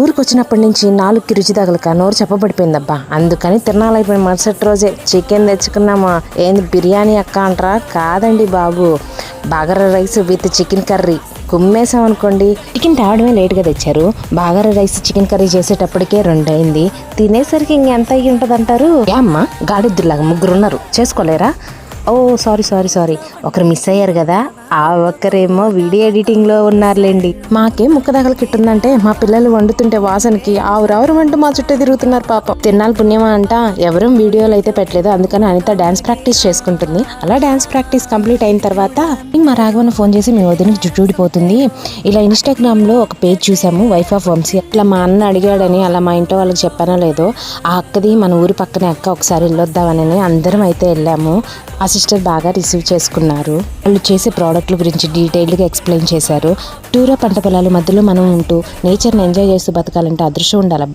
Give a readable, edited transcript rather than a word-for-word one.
ఊరికి వచ్చినప్పటి నుంచి 4కి రుచి తగలక నోరు చెప్పబడిపోయిందబ్బా. అందుకని తిరణాలైపోయిన మరుసటి రోజే చికెన్ తెచ్చుకున్నామా. ఏంది బిర్యానీ అక్క అంటారా? కాదండి బాబు, bagara rice with chicken curry కుమ్మేసాం అనుకోండి. చికెన్ తేవడమే లేట్గా తెచ్చారు. బగారా రైస్ చికెన్ కర్రీ చేసేటప్పటికే 2 అయింది. తినేసరికి ఇంకెంత అయ్యి ఉంటుంది అంటారు. ఏ అమ్మ గాడిద్దులాగా 3 ఉన్నారు, చేసుకోలేరా? ఓ సారీ, ఒకరు మిస్ అయ్యారు కదా. ఆ ఒక్కరేమో వీడియో ఎడిటింగ్లో ఉన్నారులేండి. మాకే ముక్క దగలకిట్టుందంటే మా పిల్లలు వండుతుంటే వాసనకి ఆవురావురు అంటూ మా చుట్టూ తిరుగుతున్నారు పాపం. తిన్నాళ్ళు పుణ్యమా అంట. ఎవరూ వీడియోలు అయితే పెట్టలేదు, అందుకని అనిత డాన్స్ ప్రాక్టీస్ చేసుకుంటుంది. అలా డాన్స్ ప్రాక్టీస్ కంప్లీట్ అయిన తర్వాత మా రాఘవన్ ఫోన్ చేసి మీ వదినకి జుట్టు ఊడిపోతుంది, ఇలా ఇన్స్టాగ్రామ్లో ఒక పేజ్ చూసాము వైఫ్ ఆఫ్ వంశీ, ఇట్లా మా అన్న అడిగాడని అలా మా ఇంట్లో వాళ్ళకి చెప్పానో లేదో, ఆ అక్కది మన ఊరి పక్కనే అక్క, ఒకసారి వెళ్ళొద్దామని అందరం అయితే వెళ్ళాము. ఆ సిస్టర్ బాగా రిసీవ్ చేసుకున్నారు. వాళ్ళు చేసే ప్రోడక్ట్ల గురించి డీటెయిల్డ్గా ఎక్స్ప్లెయిన్ చేశారు. టూర్ పంట పొలాల మధ్యలో మనం ఉంటూ నేచర్ని ఎంజాయ్ చేస్తూ బతకాలంటే అదృష్టం ఉండాలి.